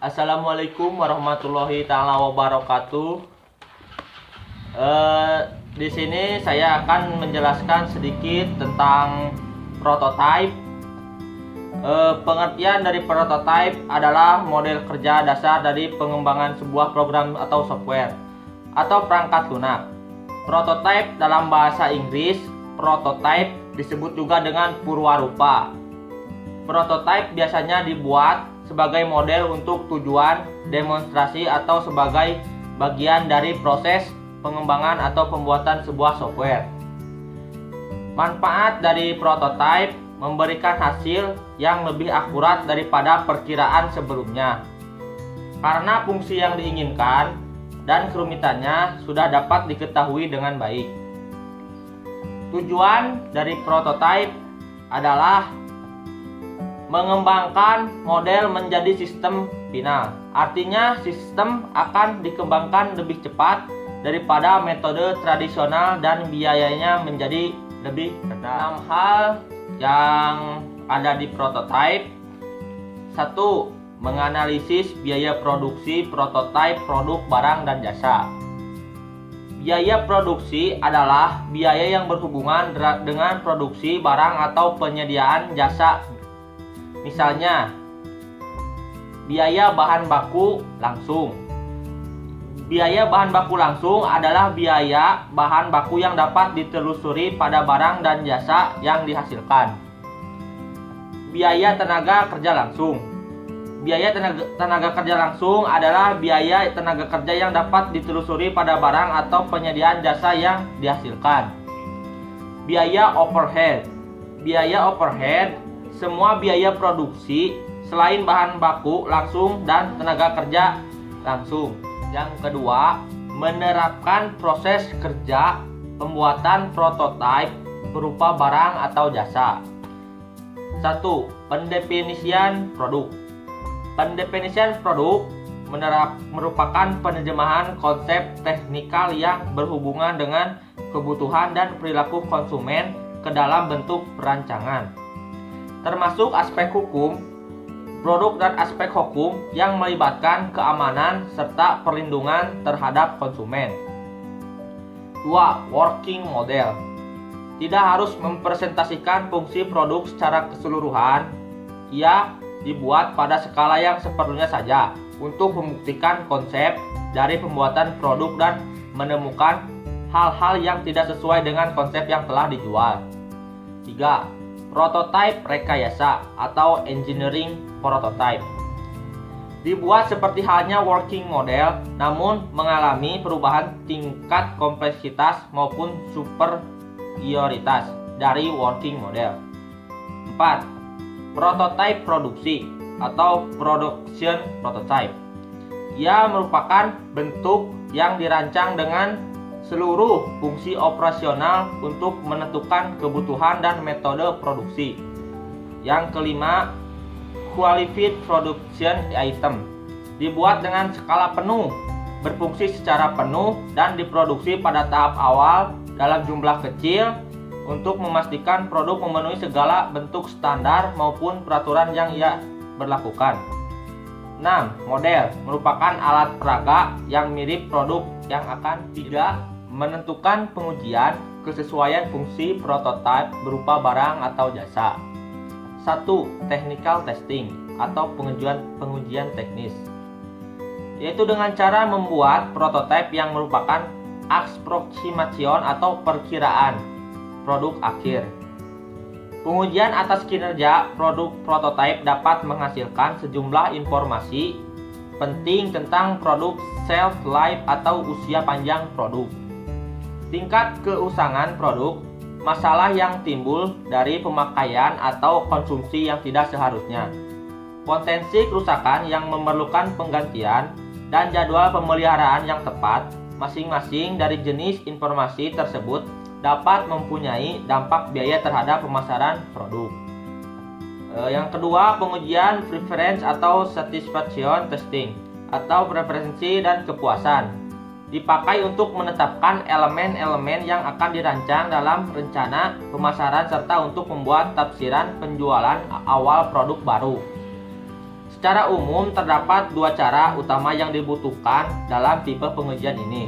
Assalamualaikum warahmatullahi taala wabarakatuh. Di sini saya akan menjelaskan sedikit tentang prototype. Pengertian dari prototype adalah model kerja dasar dari pengembangan sebuah program atau software atau perangkat lunak. Prototype dalam bahasa Inggris, prototype disebut juga dengan purwarupa. Prototype biasanya dibuat sebagai model untuk tujuan demonstrasi atau sebagai bagian dari proses pengembangan atau pembuatan sebuah software. Manfaat dari prototype memberikan hasil yang lebih akurat daripada perkiraan sebelumnya, karena fungsi yang diinginkan dan kerumitannya sudah dapat diketahui dengan baik. Tujuan dari prototype adalah mengembangkan model menjadi sistem final. Artinya sistem akan dikembangkan lebih cepat daripada metode tradisional dan biayanya menjadi lebih rendah. 6 hal yang ada di prototype. 1. Menganalisis biaya produksi prototype produk barang dan jasa. Biaya produksi adalah biaya yang berhubungan dengan produksi barang atau penyediaan jasa. Misalnya, biaya bahan baku langsung. Biaya bahan baku langsung adalah biaya bahan baku yang dapat ditelusuri pada barang dan jasa yang dihasilkan. Biaya tenaga kerja langsung. Biaya tenaga kerja langsung adalah biaya tenaga kerja yang dapat ditelusuri pada barang atau penyediaan jasa yang dihasilkan. Biaya overhead. Biaya overhead semua biaya produksi selain bahan baku langsung dan tenaga kerja langsung. Yang kedua, menerapkan proses kerja pembuatan prototipe berupa barang atau jasa. 1. Pendefinisian produk. Pendefinisian produk merupakan penerjemahan konsep teknikal yang berhubungan dengan kebutuhan dan perilaku konsumen ke dalam bentuk perancangan, termasuk aspek hukum, produk dan aspek hukum yang melibatkan keamanan serta perlindungan terhadap konsumen. 2. Working model. Tidak harus mempresentasikan fungsi produk secara keseluruhan. Ia dibuat pada skala yang seperlunya saja untuk membuktikan konsep dari pembuatan produk dan menemukan hal-hal yang tidak sesuai dengan konsep yang telah dijual. 3. Prototype rekayasa atau engineering prototype. Dibuat seperti halnya working model, namun mengalami perubahan tingkat kompleksitas maupun superioritas dari working model. 4. Prototype produksi atau production prototype. Ia merupakan bentuk yang dirancang dengan seluruh fungsi operasional untuk menentukan kebutuhan dan metode produksi. Yang kelima, qualified production item. Dibuat dengan skala penuh, berfungsi secara penuh dan diproduksi pada tahap awal dalam jumlah kecil untuk memastikan produk memenuhi segala bentuk standar maupun peraturan yang ia berlakukan. 6. Model merupakan alat peraga yang mirip produk yang akan menentukan pengujian kesesuaian fungsi prototipe berupa barang atau jasa. 1. Technical testing atau pengujian teknis, yaitu dengan cara membuat prototipe yang merupakan approximation atau perkiraan produk akhir. Pengujian atas kinerja produk prototipe dapat menghasilkan sejumlah informasi penting tentang produk, shelf life atau usia panjang produk, tingkat keusangan produk, masalah yang timbul dari pemakaian atau konsumsi yang tidak seharusnya, potensi kerusakan yang memerlukan penggantian, dan jadwal pemeliharaan yang tepat. Masing-masing dari jenis informasi tersebut dapat mempunyai dampak biaya terhadap pemasaran produk. Yang kedua, pengujian preference atau satisfaction testing atau preferensi dan kepuasan. Dipakai untuk menetapkan elemen-elemen yang akan dirancang dalam rencana pemasaran serta untuk membuat tafsiran penjualan awal produk baru. Secara umum terdapat dua cara utama yang dibutuhkan dalam tipe pengujian ini,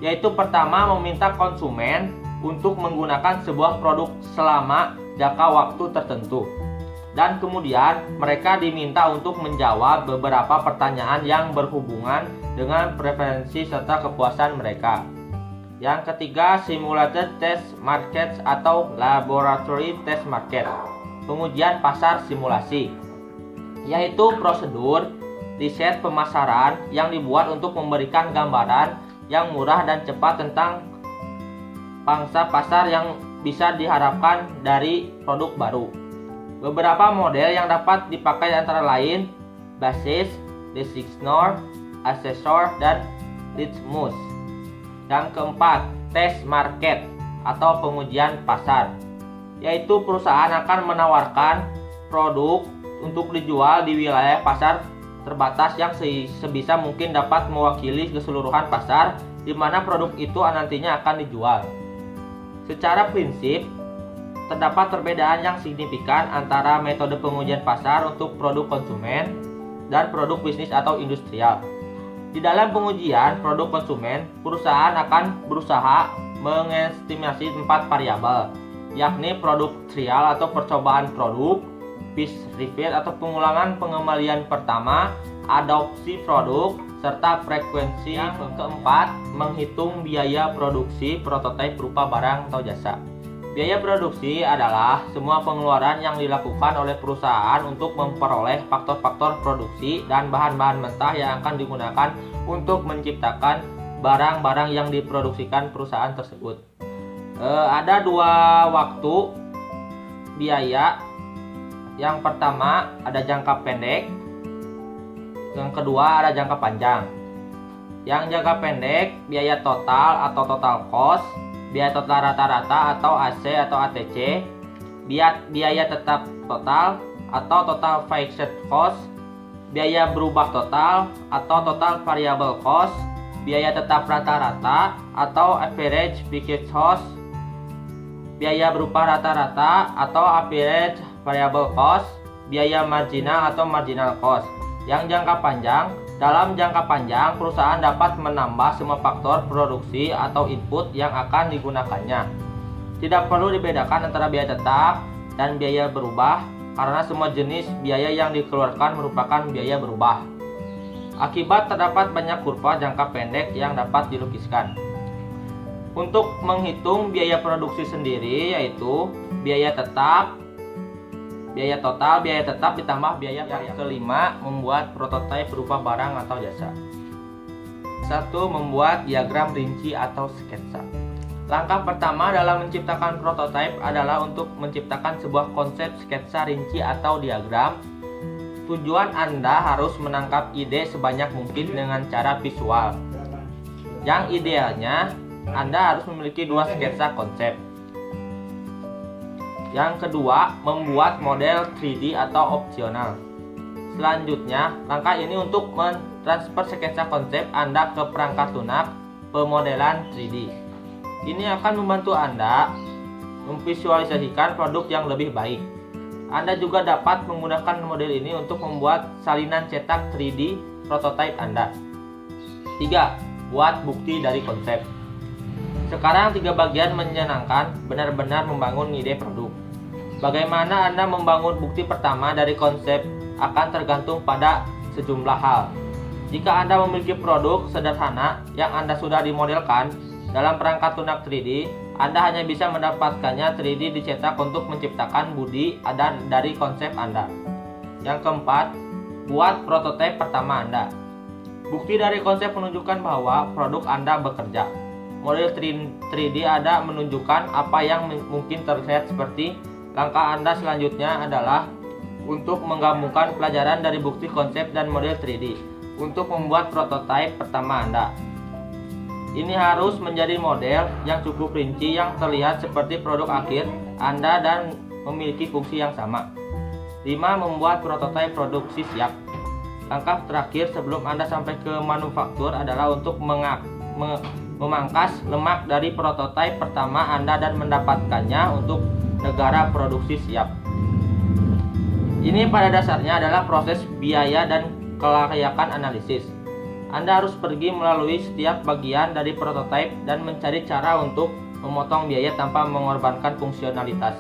yaitu pertama meminta konsumen untuk menggunakan sebuah produk selama jangka waktu tertentu, dan kemudian mereka diminta untuk menjawab beberapa pertanyaan yang berhubungan dengan preferensi serta kepuasan mereka. Yang ketiga, simulated test markets atau laboratory test market, pengujian pasar simulasi, yaitu prosedur riset pemasaran yang dibuat untuk memberikan gambaran yang murah dan cepat tentang pangsa pasar yang bisa diharapkan dari produk baru. Beberapa model yang dapat dipakai antara lain Basis, Designor, Assessor, dan Litmus. Yang keempat, test market atau pengujian pasar, yaitu perusahaan akan menawarkan produk untuk dijual di wilayah pasar terbatas yang sebisa mungkin dapat mewakili keseluruhan pasar di mana produk itu nantinya akan dijual. Secara prinsip, terdapat perbedaan yang signifikan antara metode pengujian pasar untuk produk konsumen dan produk bisnis atau industrial. Di dalam pengujian produk konsumen, perusahaan akan berusaha mengestimasi 4 variabel, yakni produk trial atau percobaan produk, piece repeat atau pengulangan pengembalian pertama, adopsi produk, serta frekuensi. Yang keempat, menghitung biaya produksi prototipe berupa barang atau jasa. Biaya produksi adalah semua pengeluaran yang dilakukan oleh perusahaan untuk memperoleh faktor-faktor produksi dan bahan-bahan mentah yang akan digunakan untuk menciptakan barang-barang yang diproduksikan perusahaan tersebut. Ada dua waktu biaya. Yang pertama ada jangka pendek, yang kedua ada jangka panjang. Yang jangka pendek, biaya total atau total cost, biaya total rata-rata atau AC atau ATC, biaya tetap total atau total fixed cost, biaya berubah total atau total variable cost, biaya tetap rata-rata atau average fixed cost, biaya berupa rata-rata atau average variable cost, biaya marginal atau marginal cost. Yang jangka panjang, dalam jangka panjang perusahaan dapat menambah semua faktor produksi atau input yang akan digunakannya. Tidak perlu dibedakan antara biaya tetap dan biaya berubah karena semua jenis biaya yang dikeluarkan merupakan biaya berubah. Akibat terdapat banyak kurva jangka pendek yang dapat dilukiskan. Untuk menghitung biaya produksi sendiri, yaitu biaya tetap, biaya total, biaya tetap ditambah biaya. Yang kelima, membuat prototipe berupa barang atau jasa. 1. Membuat diagram rinci atau sketsa. Langkah pertama dalam menciptakan prototipe adalah untuk menciptakan sebuah konsep sketsa rinci atau diagram. Tujuan Anda harus menangkap ide sebanyak mungkin dengan cara visual. Yang idealnya, Anda harus memiliki 2 sketsa konsep. Yang kedua, membuat model 3D atau opsional. Selanjutnya, langkah ini untuk mentransfer sketsa konsep Anda ke perangkat lunak pemodelan 3D. Ini akan membantu Anda memvisualisasikan produk yang lebih baik. Anda juga dapat menggunakan model ini untuk membuat salinan cetak 3D prototipe Anda. 3. Buat bukti dari konsep. Sekarang 3 bagian menyenangkan benar-benar membangun ide produk. Bagaimana Anda membangun bukti pertama dari konsep akan tergantung pada sejumlah hal. Jika Anda memiliki produk sederhana yang Anda sudah dimodelkan dalam perangkat lunak 3D, Anda hanya bisa mendapatkannya 3D dicetak untuk menciptakan budi dari konsep Anda. Yang keempat, buat prototipe pertama Anda. Bukti dari konsep menunjukkan bahwa produk Anda bekerja. Model 3D Anda menunjukkan apa yang mungkin terlihat seperti. Langkah Anda selanjutnya adalah untuk menggabungkan pelajaran dari bukti konsep dan model 3D untuk membuat prototipe pertama Anda. Ini harus menjadi model yang cukup rinci yang terlihat seperti produk akhir Anda dan memiliki fungsi yang sama. 5. Membuat prototipe produksi siap. Langkah terakhir sebelum Anda sampai ke manufaktur adalah untuk memangkas lemak dari prototipe pertama Anda dan mendapatkannya untuk negara produksi siap. Ini pada dasarnya adalah proses biaya dan kelayakan analisis. Anda harus pergi melalui setiap bagian dari prototipe dan mencari cara untuk memotong biaya tanpa mengorbankan fungsionalitas.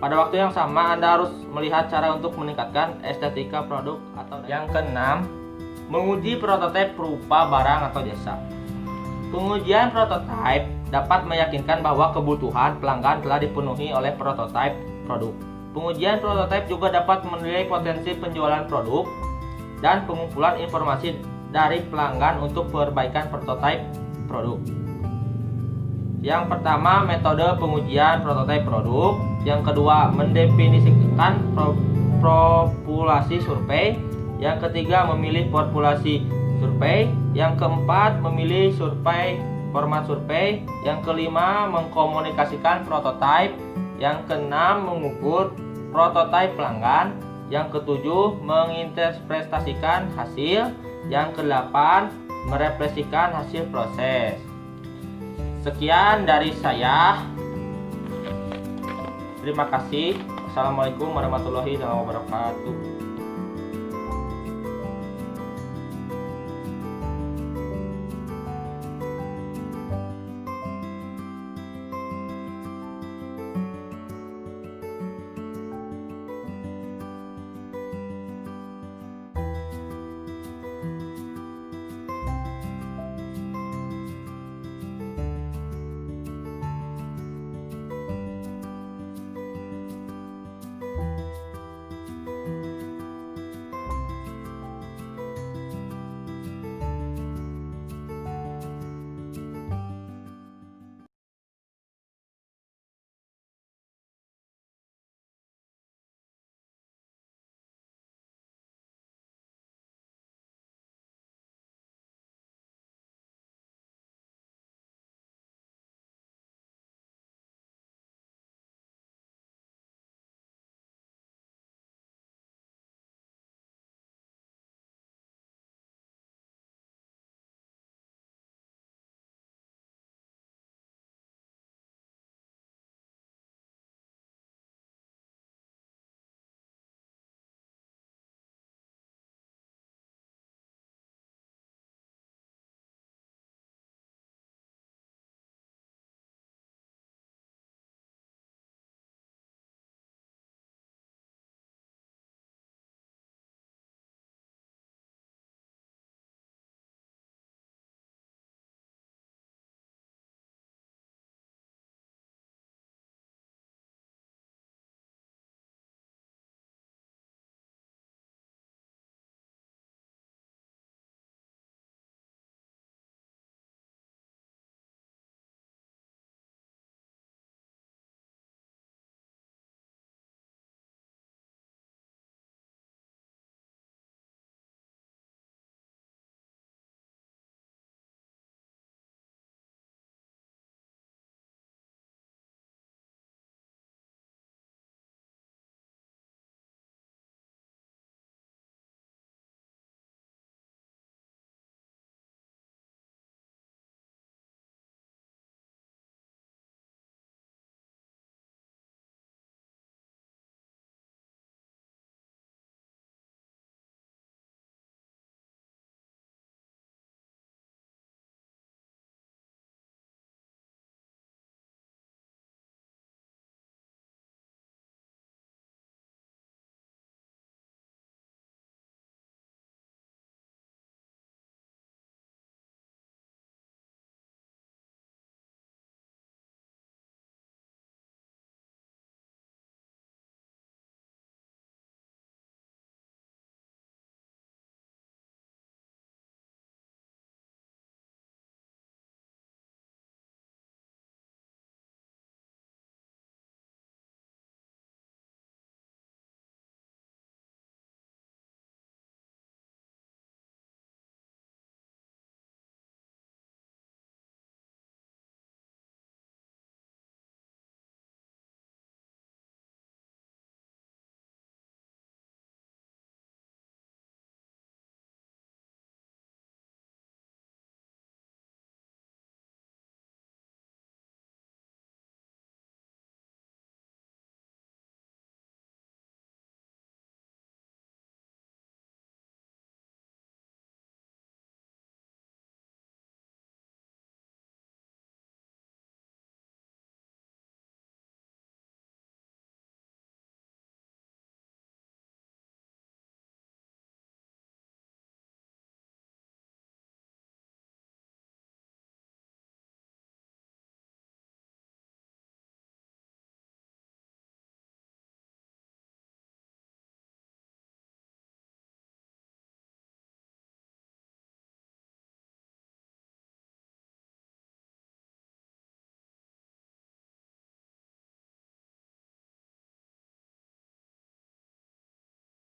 Pada waktu yang sama, Anda harus melihat cara untuk meningkatkan estetika produk atau yang keenam, menguji prototipe berupa barang atau jasa. Pengujian prototipe dapat meyakinkan bahwa kebutuhan pelanggan telah dipenuhi oleh prototipe produk. Pengujian prototipe juga dapat menilai potensi penjualan produk dan pengumpulan informasi dari pelanggan untuk perbaikan prototipe produk. Yang pertama, metode pengujian prototipe produk. Yang kedua, mendefinisikan populasi survei. Yang ketiga, memilih populasi survei. Yang keempat, memilih format survei. Yang kelima, mengkomunikasikan prototipe. Yang keenam, mengukur prototipe pelanggan. Yang ketujuh, menginterpretasikan hasil. Yang kedelapan, merefleksikan hasil proses. Sekian dari saya. Terima kasih. Assalamualaikum warahmatullahi wabarakatuh.